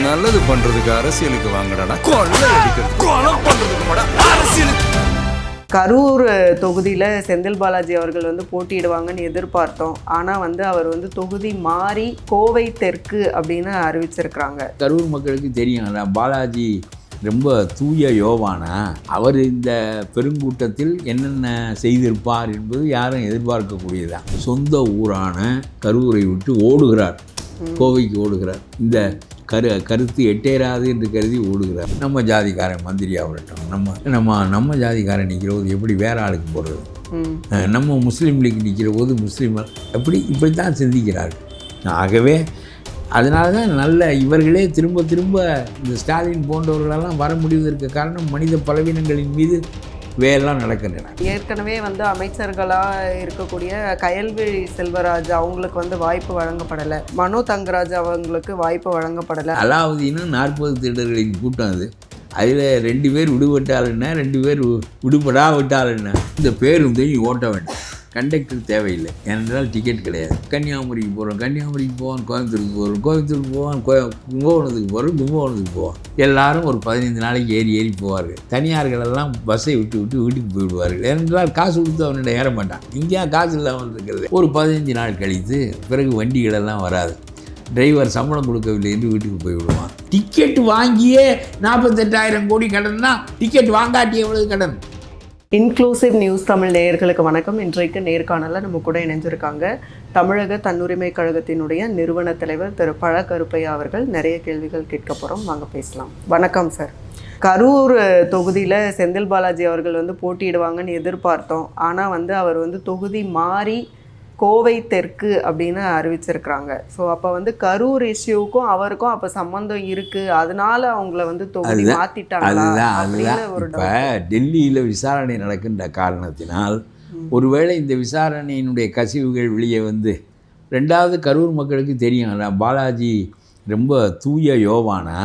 நல்லது பண்றதுக்கு அரசியலுக்கு வாங்கடா, கொள்ளை அடிக்கிறது கொலை பண்றதுக்கு அரசியலுக்கு. கரூர் தொகுதியில் செந்தில் பாலாஜி அவர்கள் வந்து போட்டியிடுவாங்கன்னு எதிர்பார்த்தோம். ஆனால் வந்து அவர் வந்து தொகுதி மாறி கோவை தெற்கு அப்படின்னு அறிவிச்சிருக்கிறாங்க. கரூர் மக்களுக்கு தெரியும், பாலாஜி ரொம்ப தூய யோவானா. அவர் இந்த பெருங்கூட்டத்தில் என்னென்ன செய்திருப்பார் என்பது யாரும் எதிர்பார்க்கக்கூடியதான். சொந்த ஊரான கரூரை விட்டு ஓடுகிறார், கோவைக்கு ஓடுகிறார். இந்த கருத்து எட்டேராது என்று கருதி ஓடுகிறார். நம்ம ஜாதிக்காரன் மந்திரி ஆகட்டும், நம்ம ஜாதிக்காரன் நிற்கிற போது எப்படி வேற ஆளுக்கு போடுறது, நம்ம முஸ்லீம் லீக் நிற்கிற போது முஸ்லீம் இப்படித்தான் சிந்திக்கிறார்கள். ஆகவே அதனால தான் இவர்களே திரும்ப இந்த ஸ்டாலின் போன்றவர்களெல்லாம் வர முடிவதற்கு காரணம் மனித பலவீனங்களின் மீது வேலைலாம் நடக்கின்றன. ஏற்கனவே வந்து அமைச்சர்களாக இருக்கக்கூடிய கயல்விழி செல்வராஜ் அவங்களுக்கு வந்து வாய்ப்பு வழங்கப்படலை, மனோ தங்கராஜ் அவங்களுக்கு வாய்ப்பு வழங்கப்படலை. அலாவுதீனும் 40 திருடர்களின் கூட்டம் அது. அதில் 2 பேர் விடுபட்டாலுன்னா 2 பேர் விடுபடாவிட்டாலுன்னா இந்த பேருந்தையும் ஓட்ட வேண்டாம், கண்டக்டர் தேவையில்லை. ஏனென்றால் டிக்கெட் கிடையாது. கன்னியாகுமரிக்கு போவான், கோயம்புத்தூருக்கு போவான், கும்பகோணத்துக்கு போவான். எல்லாரும் ஒரு 15 நாளைக்கு ஏறி போவார்கள். தனியார்களெல்லாம் பஸ்ஸை விட்டு வீட்டுக்கு போய்விடுவார்கள். ஏனென்றால் காசு கொடுத்து அவனிட ஏற மாட்டான். இங்கேயா காசு இல்லாமல் இருக்கிறது. ஒரு 15 நாள் கழித்து பிறகு வண்டிகளெல்லாம் வராது. டிரைவர் சம்பளம் கொடுக்கவில்லை என்று வீட்டுக்கு போய்விடுவான். டிக்கெட் வாங்கியே 48,000 கோடி கடன்னா டிக்கெட் வாங்காட்டி எவ்வளவு கடன்? இன்க்ளூசிவ் நியூஸ் தமிழ் நேயர்களுக்கு வணக்கம். இன்றைக்கு நேர்காணலில் நம்ம கூட இணைஞ்சிருக்காங்க தமிழக தன்னுரிமை கழகத்தினுடைய நிறுவன தலைவர் திரு பழ கருப்பையா அவர்கள். நிறைய கேள்விகள் கேட்க போகிறோம், வாங்க பேசலாம். வணக்கம் சார். கரூர் தொகுதியில் செந்தில் பாலாஜி அவர்கள் வந்து போட்டியிடுவாங்கன்னு எதிர்பார்த்தோம். ஆனால் வந்து அவர் வந்து தொகுதி மாறி கோவை தெற்கு அப்படின்னு அறிவிச்சிருக்கிறாங்க. ஸோ அப்போ வந்து கரூர் இஷ்யூக்கும் அவருக்கும் அப்போ சம்மந்தம் இருக்குது, அதனால அவங்கள வந்து தொகுதி மாற்றிட்டாங்களா? இப்போ டெல்லியில் விசாரணை நடக்கின்ற காரணத்தினால் ஒருவேளை இந்த விசாரணையினுடைய கசிவுகள் வெளியே வந்து 2வது கரூர் மக்களுக்கு தெரியும், பாலாஜி ரொம்ப தூய யோவானா.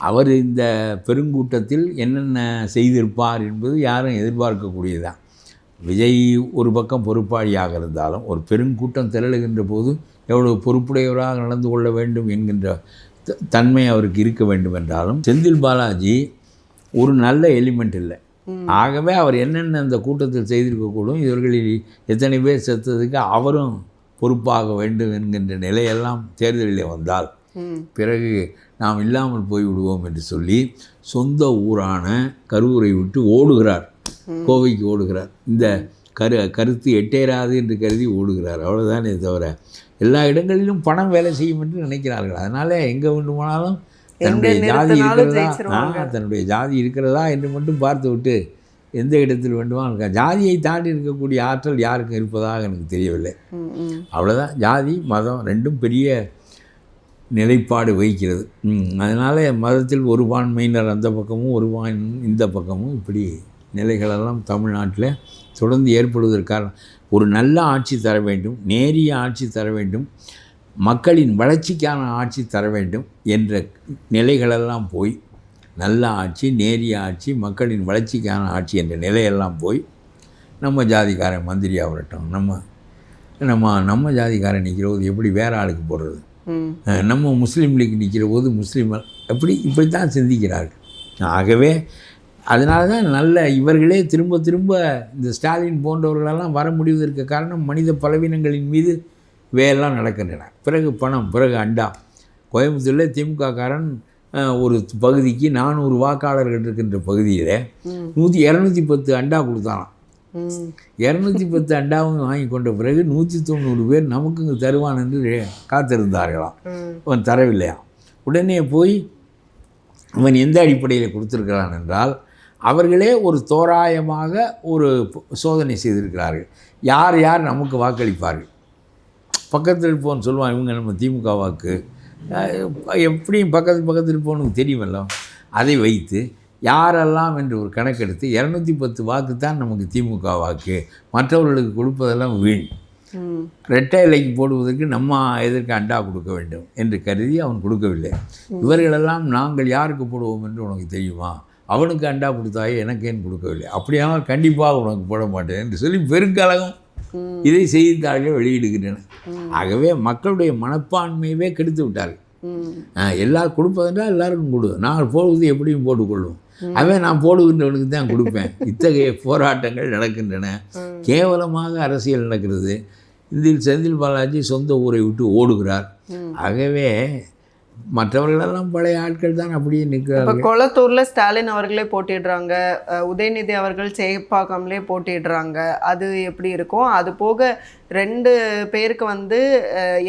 அவர் இந்த பெருங்கூட்டத்தில் என்னென்ன செய்திருப்பார் என்பது யாரும் எதிர்பார்க்கக்கூடியதான். விஜய் ஒரு பக்கம் பொறுப்பாளியாக இருந்தாலும் ஒரு பெருங்கூட்டம் திரளுகின்ற போது எவ்வளவு பொறுப்புடையவராக நடந்து கொள்ள வேண்டும் என்கின்ற தன்மை அவருக்கு இருக்க வேண்டும் என்றாலும் செந்தில் பாலாஜி ஒரு நல்ல எலிமெண்ட் இல்லை. ஆகவே அவர் என்னென்ன அந்த கூட்டத்தில் செய்திருக்கக்கூடும், இவர்களில் எத்தனை பேர் செத்ததுக்கு அவரும் பொறுப்பாக வேண்டும் என்கின்ற நிலையெல்லாம் தேர்தலில் வந்தால் பிறகு நாம் இல்லாமல் போய்விடுவோம் என்று சொல்லி சொந்த ஊரான கரூரை விட்டு ஓடுகிறார், கோவைக்கு ஓடுகிறார். இந்த கருத்து எட்டேராது என்று கருதி ஓடுகிறார். அவ்வளோதானே தவிர எல்லா இடங்களிலும் பணம் வேலை செய்யும் என்று நினைக்கிறார்கள். அதனால் எங்கே வேண்டுமானாலும் தன்னுடைய ஜாதி இருக்கிறதா என்று மட்டும் பார்த்து விட்டு எந்த இடத்தில் வேண்டுமானாலும் ஜாதியை தாண்டி இருக்கக்கூடிய ஆற்றல் யாருக்கும் இருப்பதாக எனக்கு தெரியவில்லை. அவ்வளோதான். ஜாதி மதம் 2ம் பெரிய நிலைப்பாடு வகிக்கிறது. அதனால் மதத்தில் ஒரு பான்மையினர் அந்த பக்கமும் ஒரு இந்த பக்கமும் இப்படி நிலைகளெல்லாம் தமிழ்நாட்டில் தொடர்ந்து ஏற்படுவதற்கான ஒரு நல்ல ஆட்சி தர வேண்டும், நேரிய ஆட்சி தர வேண்டும், மக்களின் வளர்ச்சிக்கான ஆட்சி தர வேண்டும் என்ற நிலைகளெல்லாம் போய் நல்ல ஆட்சி, நேரிய ஆட்சி, மக்களின் வளர்ச்சிக்கான ஆட்சி என்ற நிலையெல்லாம் போய் நம்ம ஜாதிக்காரன் மந்திரி ஆகட்டும், நம்ம ஜாதிக்காரன் நிற்கிற போது எப்படி வேற ஆளுக்கு போடுறது, நம்ம முஸ்லீம் லீக் நிற்கிற போது முஸ்லீம் இப்படித்தான் சிந்திக்கிறார்கள். ஆகவே அதனால தான் இவர்களே திரும்ப இந்த ஸ்டாலின் போன்றவர்களெல்லாம் வர முடிவதற்கு காரணம் மனித பலவீனங்களின் மீது வேலைலாம் நடக்கின்றன. பிறகு பணம், பிறகு அண்டா. கோயம்புத்தூரில் திமுககாரன் ஒரு பகுதிக்கு 400 வாக்காளர்கள் இருக்கின்ற பகுதியில் 210 அண்டா கொடுத்தானாம். 210 அண்டாவும் வாங்கி கொண்ட பிறகு 190 பேர் நமக்கு இங்கே தருவான் என்று காத்திருந்தார்களாம். அவன் தரவில்லையாம். உடனே போய் இவன் எந்த அடிப்படையில் கொடுத்துருக்கிறான் என்றால் அவர்களே ஒரு தோராயமாக ஒரு சோதனை செய்திருக்கிறார்கள். யார் நமக்கு வாக்களிப்பார்கள், பக்கத்தில் இருப்போன்னு சொல்லுவான். இவங்க நம்ம திமுக வாக்கு எப்படியும் பக்கத்தில் இருப்போன்னு தெரியுமல்ல. அதை வைத்து யாரெல்லாம் என்று ஒரு கணக்கெடுத்து 210 வாக்கு தான் நமக்கு திமுக வாக்கு, மற்றவர்களுக்கு கொடுப்பதெல்லாம் வீண். ரெட்டை இலைக்கு போடுவதற்கு நம்ம எதற்கு அண்டா கொடுக்க வேண்டும் என்று கருதி அவன் கொடுக்கவில்லை. இவர்களெல்லாம் நாங்கள் யாருக்கு போடுவோம் என்று உனக்கு தெரியுமா, அவனுக்கு அண்டா கொடுத்தாயே எனக்கு ஏன் கொடுக்கவில்லை, அப்படியானால் கண்டிப்பாக உனக்கு போட மாட்டேன் என்று சொல்லி பெருங்கலகம் இதை செய்தித்தாள்கள் வெளியிடுகின்றன. ஆகவே மக்களுடைய மனப்பான்மையவே கெடுத்து விட்டார்கள். எல்லாரும் கொடுப்பதென்றால் எல்லாருக்கும் கொடு, நான் போடுவது எப்படியும் போட்டுக்கொள்ளும், அவன் நான் போடுகின்றவனுக்கு தான் கொடுப்பேன். இத்தகைய போராட்டங்கள் நடக்கின்றன. கேவலமாக அரசியல் நடக்கிறது. இதில் செந்தில் பாலாஜி சொந்த ஊரை விட்டு ஓடுகிறார். ஆகவே மற்றவர்களெல்லாம் பழைய ஆட்கள் தான் அப்படியே நிற்கிறாங்க. இப்போ கொளத்தூரில் ஸ்டாலின் அவர்களே போட்டிடுறாங்க, உதயநிதி அவர்கள் சேப்பாக்கம்லே போட்டிடுறாங்க. அது எப்படி இருக்கும்? அது போக 2 பேருக்கு வந்து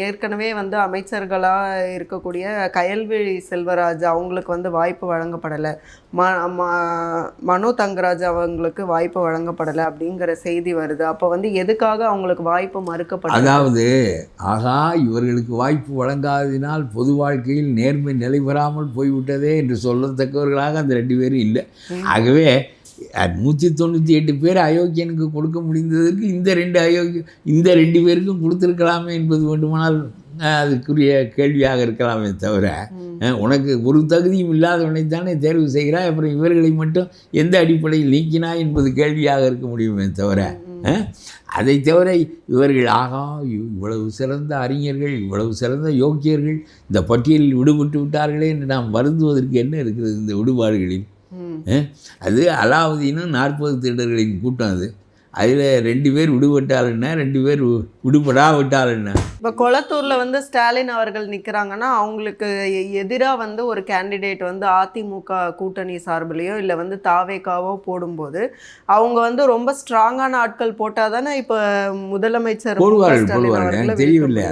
ஏற்கனவே வந்து அமைச்சர்களாக இருக்கக்கூடிய கயல்விழி செல்வராஜ் அவங்களுக்கு வந்து வாய்ப்பு வழங்கப்படலை, மனோ தங்கராஜ் அவங்களுக்கு வாய்ப்பு வழங்கப்படலை அப்படிங்கிற செய்தி வருது. அப்போ வந்து எதுக்காக அவங்களுக்கு வாய்ப்பு மறுக்கப்படும்? அதாவது ஆகா, இவர்களுக்கு வாய்ப்பு வழங்காததினால் பொது வாழ்க்கையில் நேர்மை நிலை பெறாமல் போய்விட்டதே என்று சொல்லத்தக்கவர்களாக அந்த 2 பேரும் இல்லை. ஆகவே 198 பேர் அயோக்கியனுக்கு கொடுக்க முடிந்ததற்கு இந்த 2 பேருக்கும் கொடுத்துருக்கலாமே என்பது வேண்டுமானால் அதுக்குரிய கேள்வியாக இருக்கலாமே தவிர, உனக்கு ஒரு தகுதியும் இல்லாதவனைத்தானே தேர்வு செய்கிறாய், அப்புறம் இவர்களை மட்டும் எந்த அடிப்படையில் நீக்கினாய் என்பது கேள்வியாக இருக்க முடியுமே தவிர, அதை தவிர இவர்கள் ஆகா இவ்வளவு சிறந்த அறிஞர்கள், இவ்வளவு சிறந்த யோக்கியர்கள் இந்த பட்டியலில் விடுபட்டு விட்டார்களே என்று நாம் வருந்துவதற்கு என்ன இருக்கிறது இந்த விடுபாடுகளில்? அது அலாவுதீனும் 40 திருடர்களின் கூட்டம். அதில் 2 பேர் விடுபட்டால் என்ன, 2 பேர் விடுபடாவிட்டால் என்ன? இப்போ கொளத்தூரில் வந்து ஸ்டாலின் அவர்கள் நிற்கிறாங்கன்னா அவங்களுக்கு எதிராக வந்து ஒரு கேண்டிடேட் வந்து அதிமுக கூட்டணி சார்பிலையோ இல்லை வந்து தாவேக்காவோ போடும்போது அவங்க வந்து ரொம்ப ஸ்ட்ராங்கான ஆட்கள் போட்டால் தானே இப்போ முதலமைச்சர் போடுவார்கள். எனக்கு தெரியவில்லை.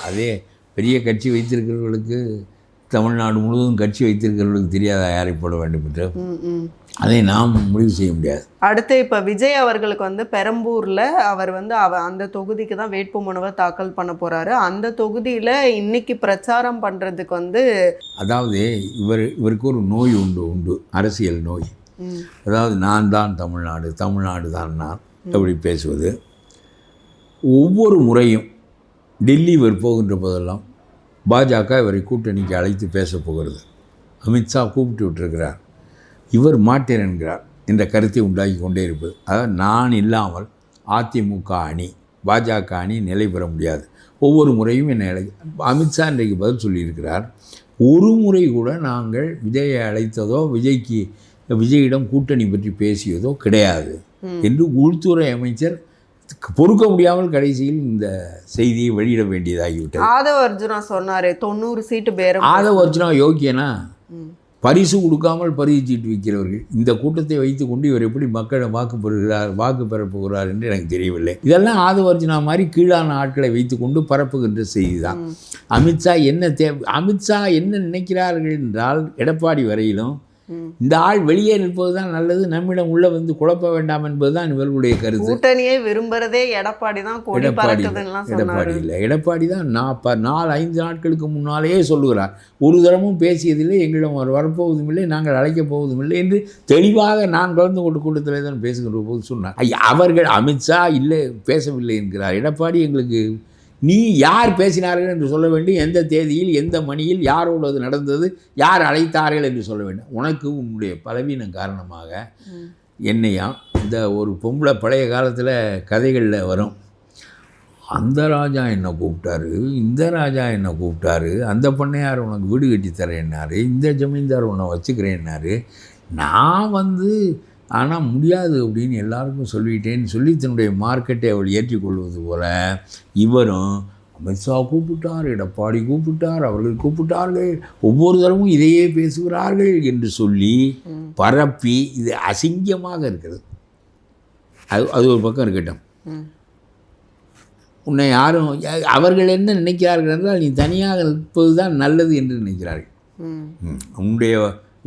அதே பெரிய கட்சி வைத்திருக்கிறவர்களுக்கு, தமிழ்நாடு முழுவதும் கட்சி வைத்திருக்கிறவர்களுக்கு தெரியாத யாரை போட வேண்டும் என்று அதை நாம் முடிவு செய்ய முடியாது. அடுத்து இப்போ விஜய் அவர்களுக்கு வந்து பெரம்பூரில் அவர் வந்து அந்த தொகுதிக்கு தான் வேட்புமனுவை தாக்கல் பண்ண போகிறாரு. அந்த தொகுதியில் இன்னைக்கு பிரச்சாரம் பண்ணுறதுக்கு வந்து அதாவது இவருக்கு ஒரு நோய் உண்டு, அரசியல் நோய். அதாவது நான் தான் தமிழ்நாடு தான் நான் அப்படி பேசுவது. ஒவ்வொரு முறையும் டெல்லி இவர் போகின்ற போதெல்லாம் பாஜக இவரை கூட்டணிக்கு அழைத்து பேசப் போகிறது. அமித்ஷா கூப்பிட்டு விட்டிருக்கிறார். இவர் மாட்டேன் என்கிறார் என்ற கருத்தை உண்டாக்கி கொண்டே இருப்பது. அதாவது நான் இல்லாமல் அதிமுக அணி பாஜக அணி நிலை பெற முடியாது. ஒவ்வொரு முறையும் என்னை அமித்ஷா இன்றைக்கு பதில் சொல்லியிருக்கிறார். ஒரு முறை கூட நாங்கள் விஜயை அழைத்ததோ விஜயிடம் கூட்டணி பற்றி பேசியதோ கிடையாது என்று உள்துறை அமைச்சர் பொறுக்க முடியாமல் கடைசியில் இந்த செய்தியை வெளியிட வேண்டியதாகிவிட்டது. ஆதவ அர்ஜுனா சொன்னார் 90 சீட்டு பேரம். ஆதவ அர்ஜுனா யோக்கியனா? பரிசு கொடுக்காமல் பரிசு சீட்டு வைக்கிறவர்கள். இந்த கூட்டத்தை வைத்து கொண்டு இவர் எப்படி மக்களை வாக்கு பெறப் போகிறார் என்று எனக்கு தெரியவில்லை. இதெல்லாம் ஆதவ அர்ஜுனா மாதிரி கீழான ஆட்களை வைத்து கொண்டு பரப்புகின்ற செய்தி தான். அமித்ஷா என்ன நினைக்கிறார்கள் என்றால், எடப்பாடி வரையிலும் இந்த ஆள் வெளியே நிற்பது தான் நல்லது, நம்மிடம் உள்ள வந்து குழப்ப வேண்டாம் என்பதுதான் இவர்களுடைய கருத்து. கூட்டணியை விரும்புகிறதே எடப்பாடி தான். எடப்பாடி இல்லை, எடப்பாடி தான் 4-5 நாட்களுக்கு முன்னாலேயே சொல்லுகிறார். ஒரு தரமும் பேசியதில்லை, எங்களிடம் அவர் வரப்போவதும் இல்லை, நாங்கள் அழைக்கப் போவதும் இல்லை என்று தெளிவாக நான் கலந்து கொண்டு கூட்டத்தில் தான் பேசுகின்ற போது சொன்னார். அவர்கள் அமித்ஷா இல்லை பேசவில்லை என்கிறார். எடப்பாடி எங்களுக்கு நீ யார் பேசினார்கள் என்று சொல்ல வேண்டும், எந்த தேதியில் எந்த மணியில் யாரோடு அது நடந்தது, யார் அழைத்தார்கள் என்று சொல்ல வேண்டும். உனக்கு உன்னுடைய பலவீனம் காரணமாக என்னையா இந்த ஒரு பொம்பளை பழைய காலத்தில் கதைகளில் வரும், அந்த ராஜா என்னை கூப்பிட்டாரு, இந்த ராஜா என்னை கூப்பிட்டாரு, அந்த பண்ணையார் உனக்கு வீடு கட்டி தரேன்னாரு, இந்த ஜமீன்தார் உன்னை வச்சுக்கிறேன்னாரு, நான் வந்து ஆனால் முடியாது அப்படின்னு எல்லாருக்கும் சொல்லிட்டேன்னு சொல்லி தன்னுடைய மார்க்கெட்டை அவள் ஏற்றிக்கொள்வது போல இவரும் அமித்ஷா கூப்பிட்டார், எடப்பாடி கூப்பிட்டார், அவர்கள் கூப்பிட்டார்கள், ஒவ்வொரு தரமும் இதையே பேசுகிறார்கள் என்று சொல்லி பரப்பி இது அசிங்கமாக இருக்கிறது. அது ஒரு பக்கம் இருக்கட்டும். உன்னை யாரும் அவர்கள் என்ன நினைக்கிறார்கள் என்றால், நீ தனியாக இருப்பது தான் நல்லது என்று நினைக்கிறார்கள்.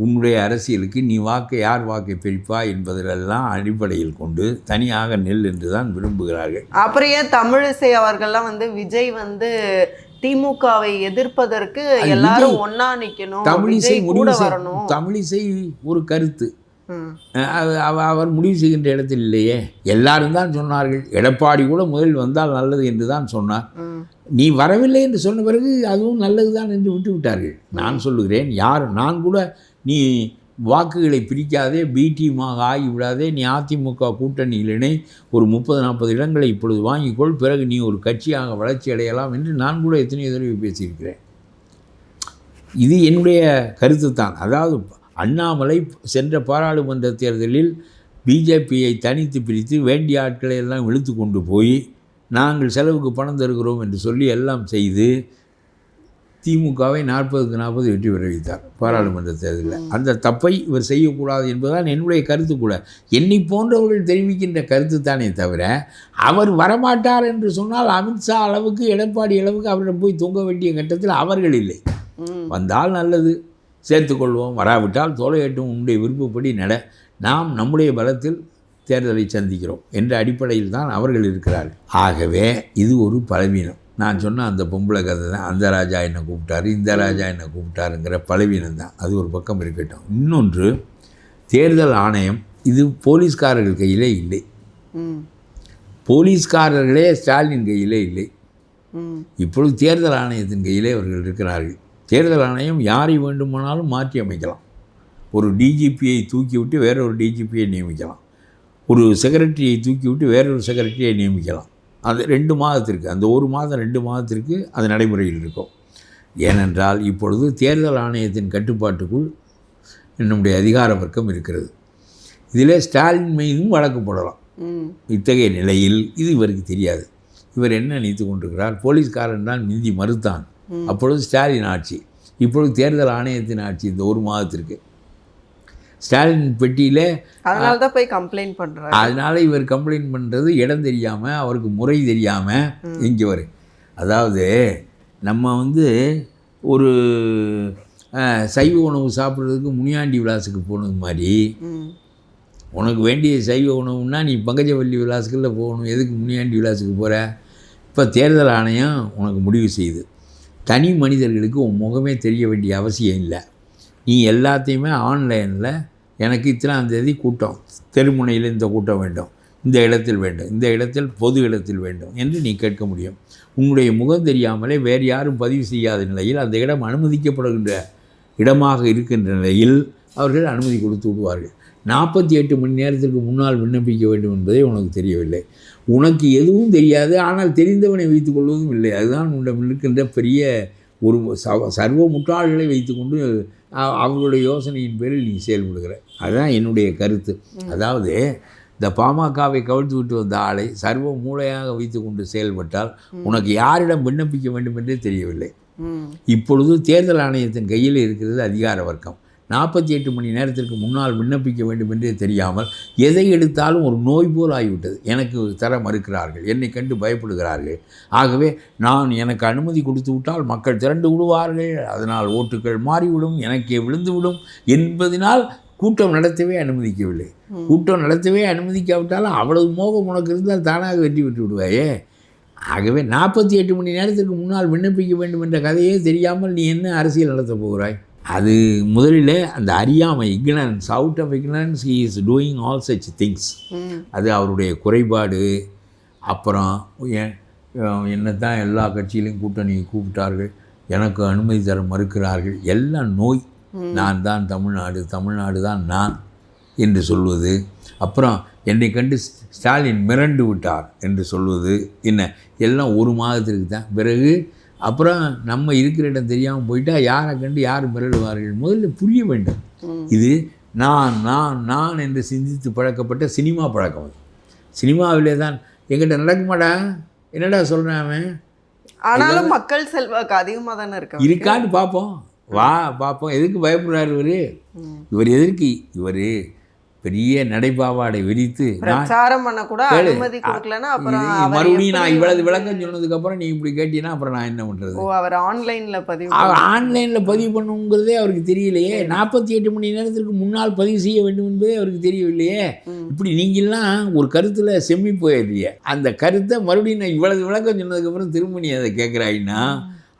உன்னுடைய அரசியலுக்கு நீ யார் வாக்கை பிரிப்பா என்பதெல்லாம் அடிப்படையில் கொண்டு தனியாக நெல் என்று தான் விரும்புகிறார்கள். அப்புறம் ஏன் தமிழிசை அவர்கள்லாம் வந்து விஜய் வந்து திமுகவை எதிர்ப்பதற்கு எல்லாரும் ஒன்னா நிற்கணும், தமிழிசை ஒரு கருத்து, அவர் முடிவு செய்கின்ற இடத்தில் இல்லையே. எல்லாரும் தான் சொன்னார்கள். எடப்பாடி கூட முதலில் வந்தால் நல்லது என்று தான் சொன்னார். நீ வரவில்லை என்று சொன்ன பிறகு அதுவும் நல்லது தான் என்று விட்டு விட்டார்கள். நான் சொல்லுகிறேன், நான் கூட நீ வாக்குகளை பிரிக்காதே, பிடிமாக ஆகிவிடாதே, நீ அதிமுக கூட்டணியிலே ஒரு 30-40 இடங்களை இப்பொழுது வாங்கிக்கொள், பிறகு நீ ஒரு கட்சியாக வளர்ச்சி அடையலாம் என்று நான் கூட எத்தனையோ தடவை பேசியிருக்கிறேன். இது என்னுடைய கருத்து தான். அதாவது அண்ணாமலை சென்ற பாராளுமன்ற தேர்தலில் பிஜேபியை தனித்து பிரித்து வேண்டிய ஆட்களை எல்லாம் இழுத்து கொண்டு போய் நாங்கள் செலவுக்கு பணம் தருகிறோம் என்று சொல்லி எல்லாம் செய்து திமுகவை 40க்கு 40 வெற்றி பெற வைத்தார் பாராளுமன்ற தேர்தலில். அந்த தப்பை இவர் செய்யக்கூடாது என்பதுதான் என்னுடைய கருத்து கூட. என்னை போன்றவர்கள் தெரிவிக்கின்ற கருத்து தானே தவிர, அவர் வரமாட்டார் என்று சொன்னால் அமித்ஷா அளவுக்கு எடப்பாடி அளவுக்கு அவரிடம் போய் தூங்க வேண்டிய கட்டத்தில் அவர்கள் இல்லை. வந்தால் நல்லது, சேர்த்துக்கொள்வோம், வராவிட்டால் தோலையட்டும், உன்னுடைய விருப்பப்படி நாம் நம்முடைய பலத்தில் தேர்தலை சந்திக்கிறோம் என்ற அடிப்படையில் தான் அவர்கள் இருக்கிறார்கள். ஆகவே இது ஒரு பலவீனம். நான் சொன்ன அந்த பொம்பளை கதை தான், அந்த ராஜா என்னை கூப்பிட்டாரு, இந்த ராஜா என்னை கூப்பிட்டாருங்கிற பலவீனம் தான். அது ஒரு பக்கம் இருக்கட்டும். இன்னொன்று, தேர்தல் ஆணையம் இது போலீஸ்காரர்கள் கையிலே இல்லை. போலீஸ்காரர்களே ஸ்டாலின் கையிலே இல்லை. இப்பொழுது தேர்தல் ஆணையத்தின் கையிலே அவர்கள் இருக்கிறார்கள். தேர்தல் ஆணையம் யாரை வேண்டுமானாலும் மாற்றி அமைக்கலாம். ஒரு டிஜிபியை தூக்கிவிட்டு வேறொரு டிஜிபியை நியமிக்கலாம். ஒரு செக்ரட்டரியை தூக்கிவிட்டு வேறொரு செக்ரட்டரியை நியமிக்கலாம். அது 2 மாதத்திற்கு, அந்த 1 மாதம் 2 மாதத்திற்கு அது நடைமுறையில் இருக்கும். ஏனென்றால் இப்பொழுது தேர்தல் ஆணையத்தின் கட்டுப்பாட்டுக்குள் நம்முடைய அதிகார வர்க்கம் இருக்கிறது. இதில் ஸ்டாலின் மீதும் வழக்கு போடலாம். இத்தகைய நிலையில் இது இவருக்கு தெரியாது. இவர் என்ன நினைத்து கொண்டிருக்கிறார், போலீஸ்காரன் தான் மிந்தி மறுத்தான், அப்பொழுது ஸ்டாலின் ஆட்சி, இப்பொழுது தேர்தல் ஆணையத்தின் ஆட்சி இந்த 1 மாதத்திற்கு. ஸ்டாலின் பெட்டியில் அதனால தான் போய் கம்ப்ளைண்ட் பண்ணுறாரு. அதனால் இவர் கம்ப்ளைண்ட் பண்ணுறது இடம் தெரியாமல், அவருக்கு முறை தெரியாமல் இங்கே வரும். அதாவது நம்ம ஒரு சைவ உணவு சாப்பிட்றதுக்கு முனியாண்டி விலாஸுக்கு போனது மாதிரி, உனக்கு வேண்டிய சைவ உணவுன்னா நீ பங்கஜவல்லி விலாஸுக்குள்ள போகணும். எதுக்கு முனியாண்டி விலாஸுக்கு போகிற? இப்போ தேர்தல் ஆணையம் உனக்கு முடிவு செய்யுது, தனி மனிதர்களுக்கு உன் முகமே தெரிய வேண்டிய அவசியம் இல்லை, நீ எல்லாத்தையுமே ஆன்லைனில் எனக்கு இத்தனாம் தேதி கூட்டம், தெருமுனையில் இந்த கூட்டம் வேண்டும், இந்த இடத்தில் வேண்டும், இந்த இடத்தில் பொது இடத்தில் வேண்டும் என்று நீ கேட்க முடியும். உன்னுடைய முகம் தெரியாமலே வேறு யாரும் பதிவு செய்யாத நிலையில் அந்த இடம் அனுமதிக்கப்படுகின்ற இடமாக இருக்கின்ற நிலையில் அவர்கள் அனுமதி கொடுத்து விடுவார்கள். 48 மணி நேரத்திற்கு முன்னால் விண்ணப்பிக்க வேண்டும் என்பதே உனக்கு தெரியவில்லை. உனக்கு எதுவும் தெரியாது, ஆனால் தெரிந்தவனை வைத்துக் கொள்வதும் இல்லை. அதுதான் உன்னிடம் இருக்கின்ற பெரிய ஒரு சர்வ முட்டாள்களை வைத்துக்கொண்டு அவங்களுடைய யோசனையின் பேரில் நீ செயல்படுகிற. அதுதான் என்னுடைய கருத்து. அதாவது இந்த பாமகவை கவிழ்த்து விட்டு வந்த ஆளை சர்வ மூளையாக வைத்து கொண்டு செயல்பட்டால் உனக்கு யாரிடம் விண்ணப்பிக்க வேண்டும் என்றே தெரியவில்லை. இப்பொழுது தேர்தல் ஆணையத்தின் கையில் இருக்கிறது அதிகார வர்க்கம். 48 மணி நேரத்திற்கு முன்னால் விண்ணப்பிக்க வேண்டும் என்றே தெரியாமல் எதை எடுத்தாலும் ஒரு நோய் போல் ஆகிவிட்டது. எனக்கு தர மறுக்கிறார்கள், என்னை கண்டு பயப்படுகிறார்கள். ஆகவே எனக்கு அனுமதி கொடுத்து விட்டால் மக்கள் திரண்டு விடுவார்கள், அதனால் ஓட்டுகள் மாறிவிடும், எனக்கே விழுந்துவிடும் என்பதனால் கூட்டம் நடத்தவே அனுமதிக்கவில்லை. கூட்டம் நடத்தவே அனுமதிக்காவிட்டாலும் அவ்வளவு மோகம் உனக்கு இருந்தால் தானாக வெற்றி பெற்று விடுவாயே. ஆகவே 48 மணி நேரத்திற்கு முன்னால் விண்ணப்பிக்க வேண்டும் என்ற கதையே தெரியாமல் நீ என்ன அரசியல் நடத்தப் போகிறாய்? அது முதலில் அந்த அறியாமை, ignorance, out of ignorance he is doing all such things. அது அவருடைய குறைபாடு. அப்புறம் என்ன தான் எல்லா கட்சியிலையும் கூட்டணி கூப்பிட்டார்கள், எனக்கு அனுமதி தர மறுக்கிறார்கள், எல்லாம் நோய். நான் தான் தமிழ்நாடு தான் நான் என்று சொல்வது. அப்புறம் என்னை கண்டு ஸ்டாலின் மிரண்டு விட்டார் என்று சொல்வது. என்ன எல்லாம் 1 மாதத்திற்கு தான். பிறகு அப்புறம் நம்ம இருக்கிற இடம் தெரியாமல் போயிட்டால் யாரை கண்டு யார் மிரடுவார்கள்? முதல்ல புரிய வேண்டும். இது நான் என்று சிந்தித்து பழக்கப்பட்ட சினிமா பழக்கம். சினிமாவிலே தான் எங்கிட்ட நடக்குமாடா, என்னடா சொல்கிறேன் அவன். ஆனாலும் மக்கள் செல்வாக்கு அதிகமாக தானே இருக்கான்னு பார்ப்போம். எதுக்கு பயப்படுறாரு இவர் எதற்கு இவர் பெரிய நடைபாவாடை விரித்து பிரச்சாரம் பண்ண கூட அனுமதி கொடுக்கலன்னா அப்புறம் மறுபடியும் நான் இவ்வளவு விளக்கம் சொன்னதுக்கு அப்புறம் நீ இப்படி கேட்டீங்கன்னா அப்புறம் நான் என்ன பண்றது? அவர் ஆன்லைன்ல பதிவு பண்ணுங்கிறதே அவருக்கு தெரியலையே. 48 மணி நேரத்திற்கு முன்னால் பதிவு செய்ய வேண்டும் என்பதே அவருக்கு தெரியவில்லையே. இப்படி நீங்கள்லாம் ஒரு கருத்துல செம்மி போயிடுறீங்க. அந்த கருத்தை மறுபடியும் நான் இவ்வளவு விளக்கம் சொன்னதுக்கு அப்புறம் திரும்ப நீ அதை கேட்குறாயின்னா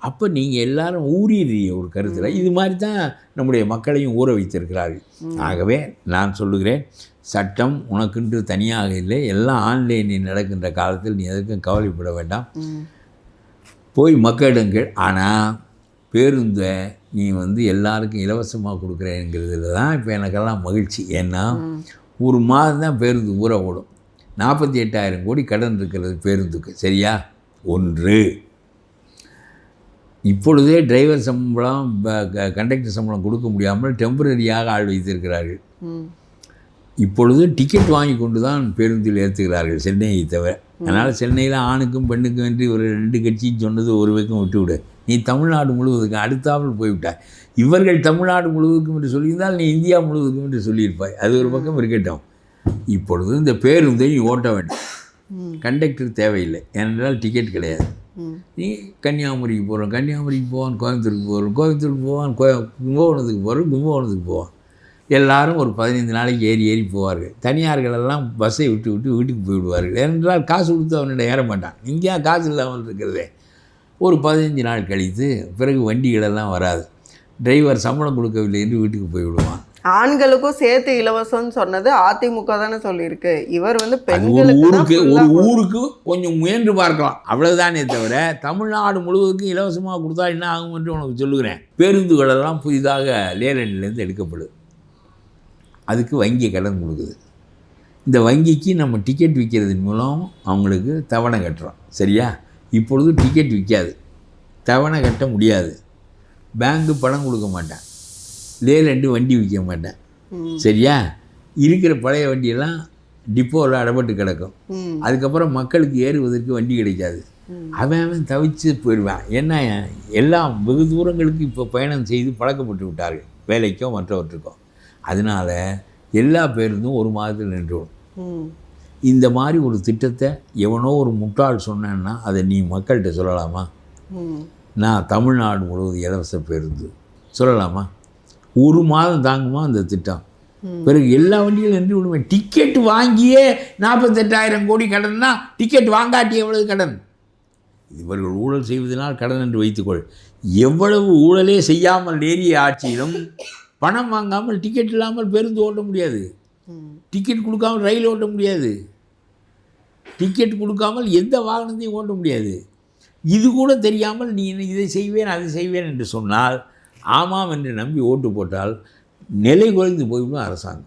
அப்போ நீங்கள் எல்லாரும் ஊறிடுறீங்க ஒரு கருத்தில். இது மாதிரி தான் நம்முடைய மக்களையும் ஊற வைத்திருக்கிறார்கள். ஆகவே நான் சொல்லுகிறேன், சட்டம் உனக்குன்று தனியாக இல்லை, எல்லாம் ஆன்லைனில் நடக்கின்ற காலத்தில் நீ எதுக்கும் கவலைப்பட வேண்டாம், போய் மக்களிடங்கள். ஆனால் பேருந்தை நீ எல்லாருக்கும் இலவசமாக கொடுக்குறேங்கிறதுல தான் இப்போ எனக்கெல்லாம் மகிழ்ச்சி. ஏன்னா 1 மாதம் தான் பேருந்து ஊற ஓடும், 48,000 கோடி கடன் இருக்கிறது பேருந்துக்கு. சரியா? 1 இப்பொழுதே டிரைவர் சம்பளம் கண்டக்டர் சம்பளம் கொடுக்க முடியாமல் டெம்பரரியாக ஆள் வைத்திருக்கிறார்கள். இப்பொழுது டிக்கெட் வாங்கி கொண்டு தான் பேருந்தில் ஏற்றுகிறார்கள் சென்னையை தவிர. அதனால் சென்னையில் ஆணுக்கும் பெண்ணுக்கும் என்று ஒரு 2 கட்சியும் சொன்னது ஒரு பக்கம் விட்டுவிடு. நீ தமிழ்நாடு முழுவதுக்கும் அடுத்தாமல் போய்விட்டாய். இவர்கள் தமிழ்நாடு முழுவதுக்கும் என்று சொல்லியிருந்தால் நீ இந்தியா முழுவதுக்கும் என்று சொல்லியிருப்பாய். அது ஒரு பக்கம் இருக்கட்டும். இப்பொழுது இந்த பேருந்தை நீ ஓட்ட வேண்டும். கண்டக்டர் தேவையில்லை, ஏனென்றால் டிக்கெட் கிடையாது. நீ கன்னியாகுமரிக்கு போகிறோம், கன்னியாகுமரிக்கு போவான், கோயம்புத்தூருக்கு போகிறோம், கோயம்புத்தூருக்கு போவான், கும்பகோணத்துக்கு போகிறோம், கும்பகோணத்துக்கு போவான். எல்லாரும் ஒரு 15 நாளைக்கு ஏறி போவார்கள். தனியார்களெல்லாம் பஸ்ஸை விட்டு வீட்டுக்கு போய்விடுவார்கள். ஏனென்றால் காசு கொடுத்து அவனிடம் ஏற மாட்டான். இங்கேயா காசு இல்லாமல் இருக்கிறதே. ஒரு 15 நாள் கழித்து பிறகு வண்டிகளெல்லாம் வராது. டிரைவர் சம்பளம் கொடுக்கவில்லை என்று வீட்டுக்கு போய்விடுவான். ஆண்களுக்கும் சேர்த்து இலவசம்னு சொன்னது அதிமுக தானே சொல்லியிருக்கு. இவர் வந்து ஒரு ஊருக்கு கொஞ்சம் முயன்று பார்க்கலாம், அவ்வளவுதானே தவிர தமிழ்நாடு முழுவதுக்கும் இலவசமாக கொடுத்தா என்ன ஆகும் என்று உனக்கு சொல்லுகிறேன். பேருந்துகளெல்லாம் புதிதாக லேலண்டிலேருந்து எடுக்கப்படுது. அதுக்கு வங்கி கடன் கொடுக்குது. இந்த வங்கிக்கு நம்ம டிக்கெட் விற்கிறதன் மூலம் அவங்களுக்கு தவணை கட்டுறோம். சரியா? இப்பொழுது டிக்கெட் விற்காது, தவணை கட்ட முடியாது, பேங்க்கு பணம் கொடுக்க மாட்டேன், லேலண்டு வண்டி விற்க மாட்டேன். சரியா? இருக்கிற பழைய வண்டியெல்லாம் டிப்போவில் அடப்பட்டு கிடக்கும். அதுக்கப்புறம் மக்களுக்கு ஏறுவதற்கு வண்டி கிடைக்காது. அவன் தவிச்சு போயிடுவான். என்ன, எல்லாம் வெகு தூரங்களுக்கு இப்போ பயணம் செய்து பழக்கப்பட்டு விட்டார்கள், வேலைக்கோ மற்றவற்றுக்கோ. அதனால் எல்லா பேருந்தும் ஒரு மாதத்தில் நின்றுவிடும். இந்த மாதிரி ஒரு திட்டத்தை எவனோ ஒரு முட்டாள் சொன்னேன்னா அதை நீ மக்கள்கிட்ட சொல்லலாமா? நான் தமிழ்நாடு முழுவதும் இலவச பேருந்து சொல்லலாமா? ஒரு மாதம் தாங்குமா அந்த திட்டம்? பிறகு எல்லா வண்டிகளும் நின்று விடுவேன். டிக்கெட் வாங்கியே 48,000 கோடி கடன்னா டிக்கெட் வாங்காட்டி எவ்வளவு கடன்? இவர்கள் ஊழல் செய்வதனால் கடன் என்று வைத்துக்கொள். எவ்வளவு ஊழலே செய்யாமல் நேரிய ஆட்சியிலும் பணம் வாங்காமல் டிக்கெட் இல்லாமல் பேருந்து ஓட்ட முடியாது, டிக்கெட் கொடுக்காமல் ரயில் ஓட்ட முடியாது, டிக்கெட் கொடுக்காமல் எந்த வாகனத்தையும் ஓட்ட முடியாது. இது கூட தெரியாமல் நீ இதை செய்வேன் அதை செய்வேன் என்று சொன்னால் ஆமாம் என்று நம்பி ஓட்டு போட்டால் நிலை குறைந்து போய்விடும் அரசாங்கம்.